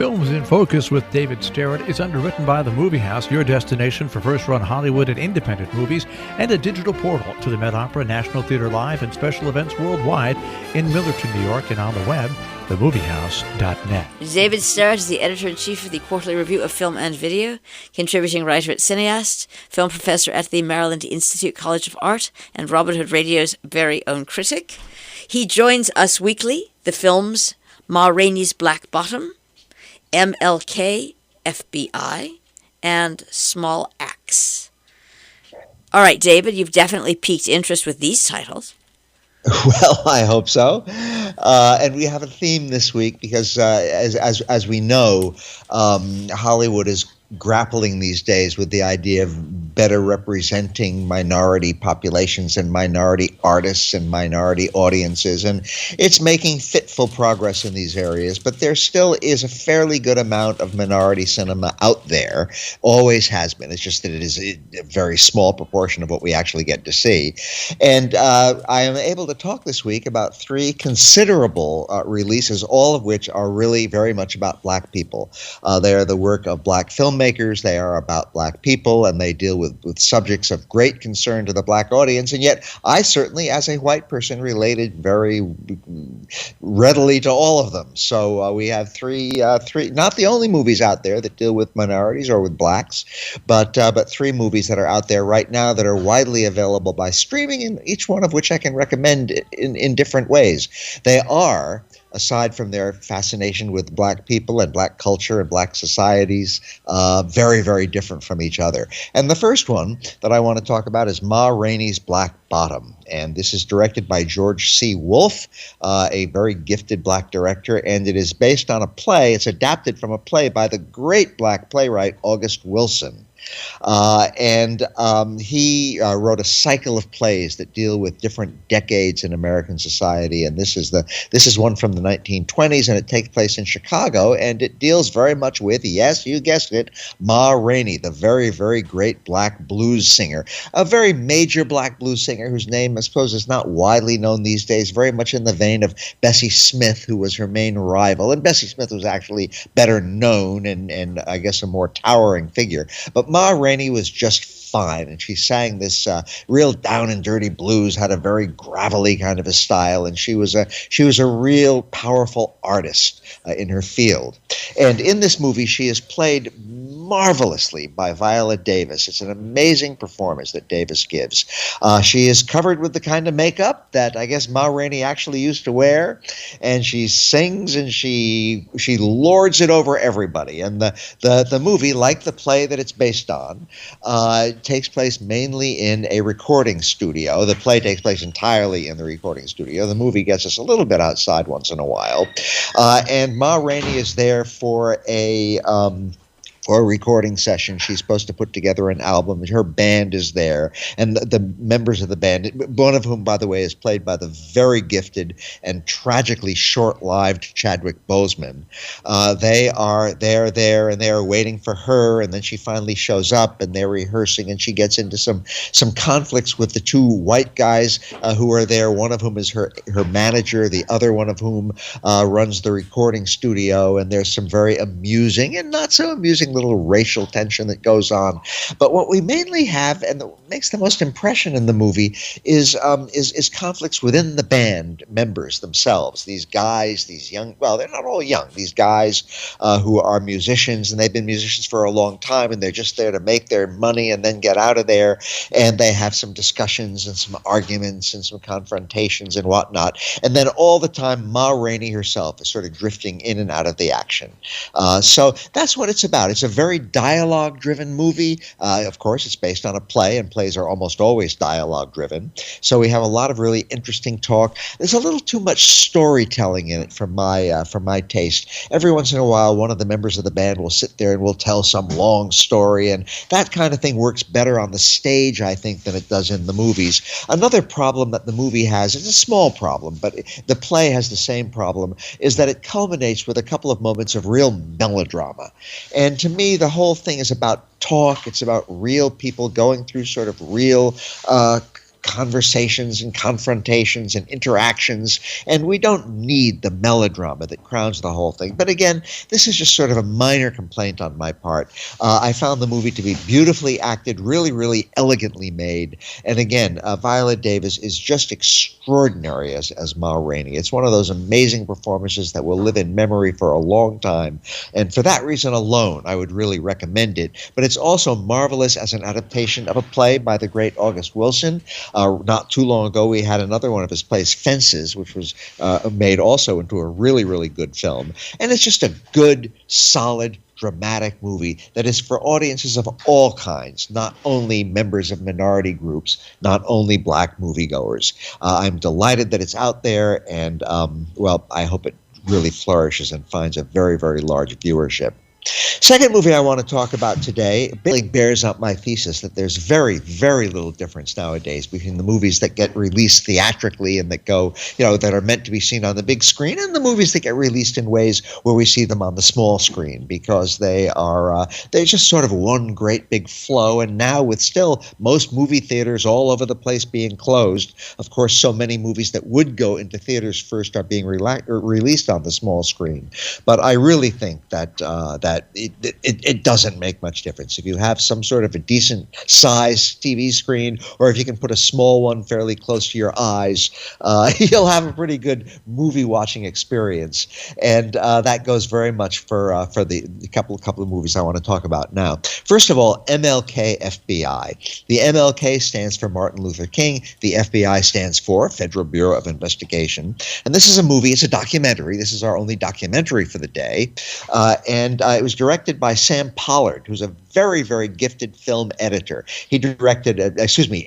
Films in Focus with David Sterritt is underwritten by The Movie House, your destination for first-run Hollywood and independent movies, and a digital portal to the Met Opera, National Theater Live, and special events worldwide in Millerton, New York, and on the web, themoviehouse.net. David Sterritt is the editor-in-chief of the Quarterly Review of Film and Video, contributing writer at Cineast, film professor at the Maryland Institute College of Art, and Robin Hood Radio's very own critic. He joins us weekly, the films Ma Rainey's Black Bottom, Mlk Fbi, and Small Axe. All right, David, you've definitely piqued interest with these titles. Well, I hope so. And we have a theme this week because, as we know, Hollywood is grappling these days with the idea of better representing minority populations and minority artists and minority audiences. And it's making fitful progress in these areas, but there still is a fairly good amount of minority cinema out there. Always has been. It's just that it is a very small proportion of what we actually get to see. And I am able to talk this week about three considerable releases, all of which are really very much about Black people. They are the work of Black filmmakers. They are about Black people, and they deal with subjects of great concern to the Black audience. And yet I certainly, as a white person, related very readily to all of them. So we have three, not the only movies out there that deal with minorities or with Blacks, but three movies that are out there right now that are widely available by streaming, and each one of which I can recommend in different ways. They are, aside from their fascination with Black people and Black culture and Black societies, very, very different from each other. And the first one that I want to talk about is Ma Rainey's Black Bottom. And this is directed by George C. Wolfe, a very gifted Black director, and it is based on a play. It's adapted from a play by the great Black playwright August Wilson. He wrote a cycle of plays that deal with different decades in American society, and this is one from the 1920s, and it takes place in Chicago, and it deals very much with, yes, you guessed it, Ma Rainey, the very, very great Black blues singer, a very major Black blues singer whose name, I suppose, is not widely known these days, very much in the vein of Bessie Smith, who was her main rival, and Bessie Smith was actually better known and I guess a more towering figure, but Ma Rainey was just fine, and she sang this real down and dirty blues, had a very gravelly kind of a style, and she was a real powerful artist in her field. And in this movie, she is played marvelously by Viola Davis. It's an amazing performance that Davis gives. She is covered with the kind of makeup that I guess Ma Rainey actually used to wear, and she sings and she lords it over everybody. And the movie, like the play that it's based on, takes place mainly in a recording studio. The play takes place entirely in the recording studio. The movie gets us a little bit outside once in a while. And Ma Rainey is there for a recording session. She's supposed to put together an album. Her band is there, and the members of the band, one of whom, by the way, is played by the very gifted and tragically short-lived Chadwick Boseman. They're there, and they are waiting for her, and then she finally shows up, and they're rehearsing, and she gets into some conflicts with the two white guys who are there, one of whom is her manager, the other one of whom runs the recording studio, and there's some very amusing and not so amusing little racial tension that goes on. But what we mainly have, and that makes the most impression in the movie, is conflicts within the band members themselves. These guys, these young, well, they're not all young, these guys who are musicians, and they've been musicians for a long time, and they're just there to make their money and then get out of there, and they have some discussions and some arguments and some confrontations and whatnot. And then all the time, Ma Rainey herself is sort of drifting in and out of the action. So that's what it's about. It's a very dialogue-driven movie. Of course, it's based on a play, and plays are almost always dialogue-driven. So we have a lot of really interesting talk. There's a little too much storytelling in it for my taste. Every once in a while, one of the members of the band will sit there and will tell some long story, and that kind of thing works better on the stage, I think, than it does in the movies. Another problem that the movie has, it's a small problem, but the play has the same problem, is that it culminates with a couple of moments of real melodrama. And to me, the whole thing is about talk. It's about real people going through sort of real conversations and confrontations and interactions, and we don't need the melodrama that crowns the whole thing. But again, this is just sort of a minor complaint on my part. I found the movie to be beautifully acted, really, really elegantly made, and again, Viola Davis is just extraordinary as Ma Rainey. It's one of those amazing performances that will live in memory for a long time, and for that reason alone, I would really recommend it. But it's also marvelous as an adaptation of a play by the great August Wilson. Not too long ago, we had another one of his plays, Fences, which was made also into a really, really good film. And it's just a good, solid, dramatic movie that is for audiences of all kinds, not only members of minority groups, not only black moviegoers. I'm delighted that it's out there, and, well, I hope it really flourishes and finds a very, very large viewership. Second movie I want to talk about today really bears out my thesis that there's very, very little difference nowadays between the movies that get released theatrically and that go, that are meant to be seen on the big screen, and the movies that get released in ways where we see them on the small screen, because they're just sort of one great big flow. And now, with still most movie theaters all over the place being closed, of course, so many movies that would go into theaters first are being released on the small screen. But I really think that it doesn't make much difference. If you have some sort of a decent size TV screen, or if you can put a small one fairly close to your eyes, you'll have a pretty good movie watching experience. And that goes very much for the couple of movies I want to talk about now. First of all, Mlk Fbi. The MLK stands for Martin Luther King. The FBI stands for Federal Bureau of Investigation. And this is a movie. It's a documentary. This is our only documentary for the day. And it was directed by Sam Pollard, who's a very, very gifted film editor. He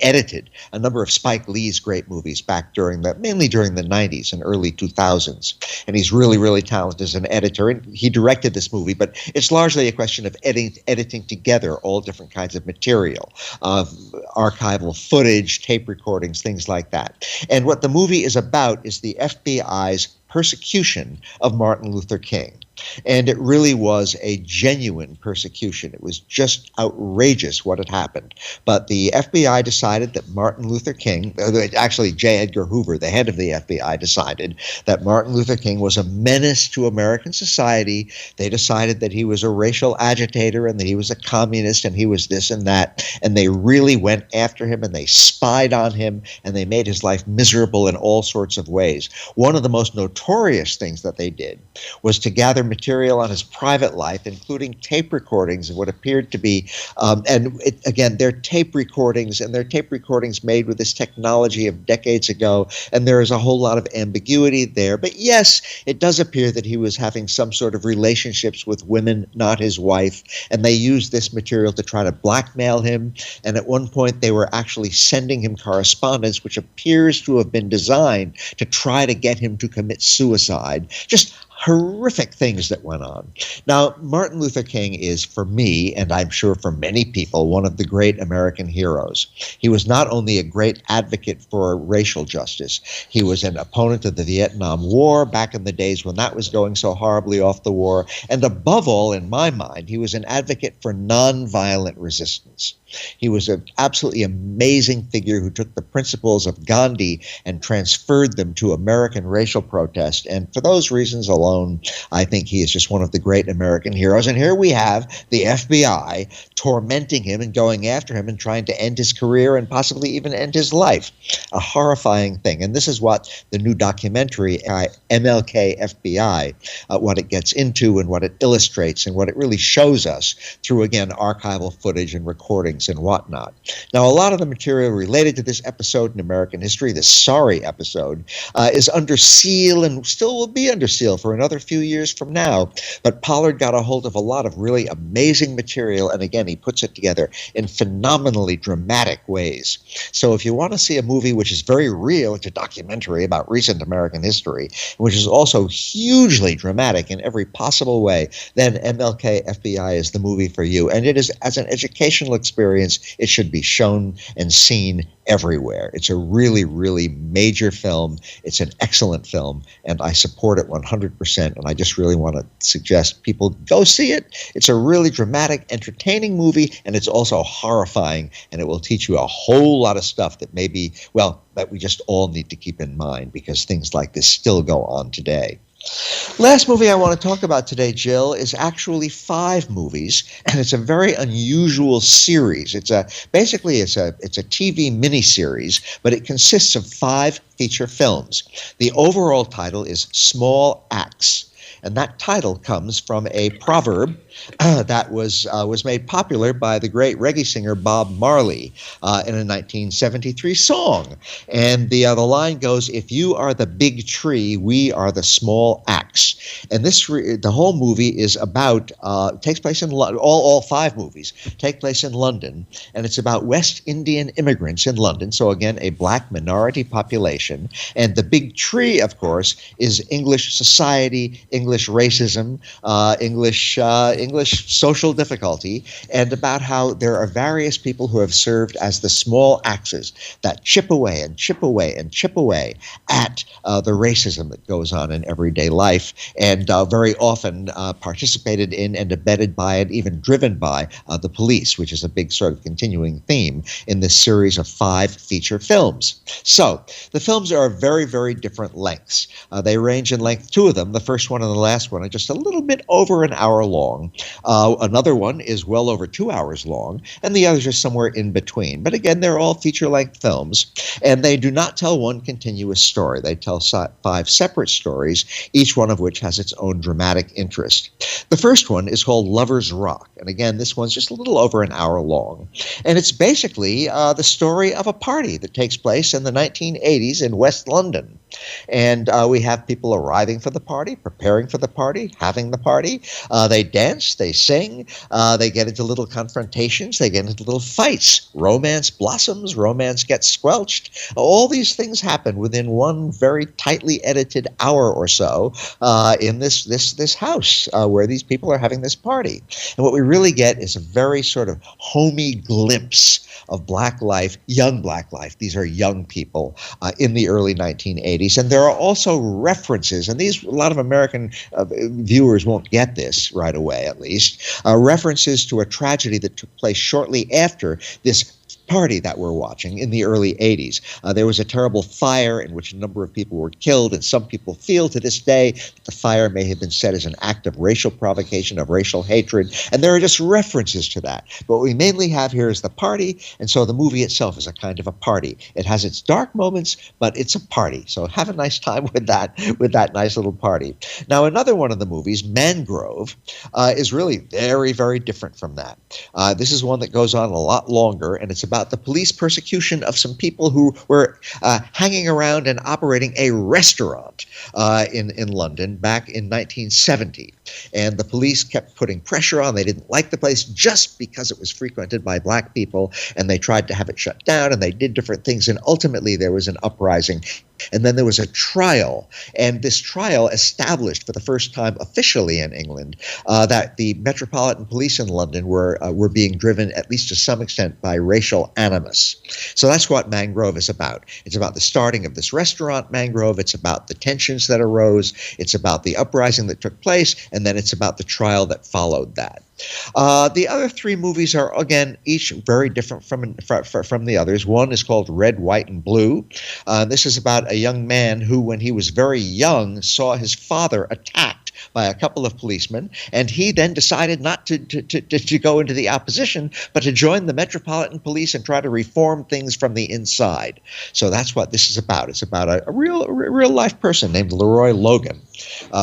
edited a number of Spike Lee's great movies back mainly during the 90s and early 2000s. And he's really, really talented as an editor. And he directed this movie, but it's largely a question of editing together all different kinds of material, archival footage, tape recordings, things like that. And what the movie is about is the FBI's persecution of Martin Luther King. And it really was a genuine persecution. It was just outrageous what had happened. But the FBI decided that Martin Luther King, actually J. Edgar Hoover, the head of the FBI, decided that Martin Luther King was a menace to American society. They decided that he was a racial agitator and that he was a communist and he was this and that. And they really went after him and they spied on him and they made his life miserable in all sorts of ways. One of the most notorious things that they did was to gather material on his private life, including tape recordings of what appeared to be, they're tape recordings, and they're tape recordings made with this technology of decades ago, and there is a whole lot of ambiguity there. But yes, it does appear that he was having some sort of relationships with women, not his wife, and they used this material to try to blackmail him, and at one point they were actually sending him correspondence which appears to have been designed to try to get him to commit suicide. Just horrific things that went on. Now, Martin Luther King is, for me, and I'm sure for many people, one of the great American heroes. He was not only a great advocate for racial justice, he was an opponent of the Vietnam War back in the days when that was going so horribly off the war. And above all, in my mind, he was an advocate for nonviolent resistance. He was an absolutely amazing figure who took the principles of Gandhi and transferred them to American racial protest. And for those reasons alone, I think he is just one of the great American heroes. And here we have the FBI tormenting him and going after him and trying to end his career and possibly even end his life. A horrifying thing. And this is what the new documentary, Mlk Fbi, what it gets into and what it illustrates and what it really shows us through, again, archival footage and recordings and whatnot. Now, a lot of the material related to this episode in American history, this sorry episode, is under seal and still will be under seal for another few years from now. But Pollard got a hold of a lot of really amazing material, and again, he puts it together in phenomenally dramatic ways. So if you want to see a movie which is very real, it's a documentary about recent American history, which is also hugely dramatic in every possible way, then Mlk Fbi is the movie for you. And it is, as an educational experience, it should be shown and seen everywhere. It's a really, really major film. It's an excellent film, and I support it 100%. And I just really want to suggest people go see it. It's a really dramatic, entertaining movie, and it's also horrifying, and it will teach you a whole lot of stuff that maybe, well, that we just all need to keep in mind, because things like this still go on today. Last movie I want to talk about today, Jill, is actually 5 movies, and it's a very unusual series. Basically it's a TV miniseries, but it consists of 5 feature films. The overall title is Small Acts, and that title comes from a proverb that was made popular by the great reggae singer Bob Marley in a 1973 song. And the line goes, "If you are the big tree, we are the small axe." And the whole movie is about takes place in all 5 movies take place in London, and it's about West Indian immigrants in London. So again, a black minority population, and the big tree, of course, is English society, English racism, English social difficulty, and about how there are various people who have served as the small axes that chip away and chip away and chip away at the racism that goes on in everyday life, and very often participated in and abetted by and even driven by the police, which is a big sort of continuing theme in this series of 5 feature films. So the films are very, very different lengths. They range in length. 2 of them, the first one and the last one, are just a little bit over an hour long. Another one is well over 2 hours long, and the others are somewhere in between. But again, they're all feature-length films, and they do not tell one continuous story. They tell 5 separate stories, each one of which has its own dramatic interest. The first one is called Lover's Rock, and again, this one's just a little over an hour long. And it's basically the story of a party that takes place in the 1980s in West London. And we have people arriving for the party, preparing for the party, having the party. They dance, they sing, they get into little confrontations, they get into little fights. Romance blossoms, romance gets squelched. All these things happen within one very tightly edited hour or so in this house where these people are having this party. And what we really get is a very sort of homey glimpse of black life, young black life. These are young people in the early 1980s. And there are also references, and a lot of American viewers won't get this right away, at least, references to a tragedy that took place shortly after this party that we're watching in the early 80s. There was a terrible fire in which a number of people were killed, and some people feel to this day that the fire may have been set as an act of racial provocation, of racial hatred, and there are just references to that. But what we mainly have here is the party, and so the movie itself is a kind of a party. It has its dark moments, but it's a party, so have a nice time with that nice little party. Now, another one of the movies, Mangrove, is really very, very different from that. This is one that goes on a lot longer, and it's about the police persecution of some people who were hanging around and operating a restaurant in London back in 1970. And the police kept putting pressure on. They didn't like the place just because it was frequented by black people, and they tried to have it shut down, and they did different things, and ultimately there was an uprising. And then there was a trial, and this trial established for the first time officially in England that the Metropolitan Police in London were being driven, at least to some extent, by racial animus. So that's what Mangrove is about. It's about the starting of this restaurant, Mangrove. It's about the tensions that arose. It's about the uprising that took place, and then it's about the trial that followed that. The other 3 movies are, again, each very different from the others. One is called Red, White, and Blue. This is about a young man who, when he was very young, saw his father attacked by a couple of policemen, and he then decided not to go into the opposition, but to join the Metropolitan Police and try to reform things from the inside. So that's what this is about. It's about a real life person named Leroy Logan,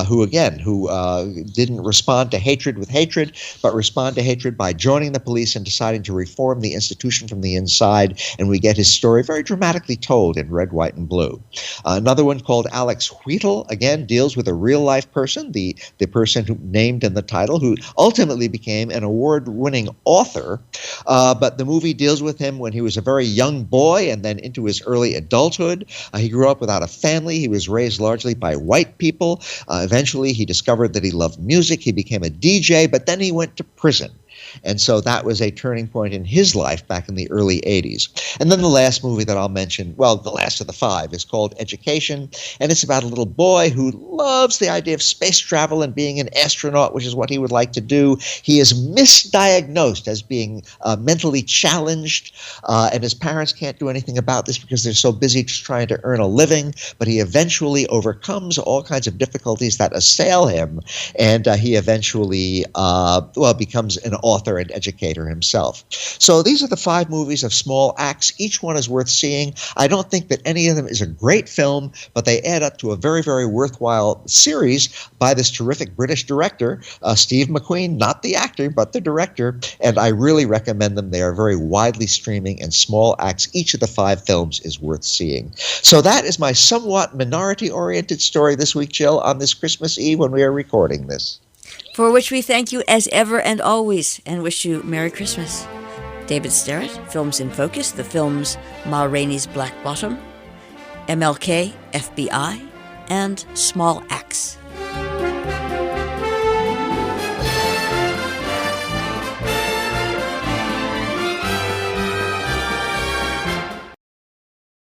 who didn't respond to hatred with hatred, but respond to hatred by joining the police and deciding to reform the institution from the inside. And we get his story very dramatically told in Red, White, and Blue. Another one called Alex Wheatle, again, deals with a real-life person, the person who named in the title, who ultimately became an award-winning author. But the movie deals with him when he was a very young boy and then into his early adulthood. He grew up without a family. He was raised largely by white people. Eventually, he discovered that he loved music. He became a DJ, but then he went to prison. And so that was a turning point in his life back in the early 80s. And then the last movie that I'll mention, well, the last of the five, is called Education. And it's about a little boy who loves the idea of space travel and being an astronaut, which is what he would like to do. He is misdiagnosed as being mentally challenged, and his parents can't do anything about this because they're so busy just trying to earn a living. But he eventually overcomes all kinds of difficulties that assail him, and he eventually becomes an author and educator himself. So these are the five movies of small acts. Each one is worth seeing. I don't think that any of them is a great film, but they add up to a very, very worthwhile series by this terrific British director, Steve McQueen, not the actor, but the director, and I really recommend them. They are very widely streaming and small acts. Each of the five films is worth seeing. So that is my somewhat minority-oriented story this week, Jill, on this Christmas Eve when we are recording this. For which we thank you as ever and always, and wish you Merry Christmas. David Sterritt, Films in Focus, the films Ma Rainey's Black Bottom, Mlk Fbi, and Small Acts.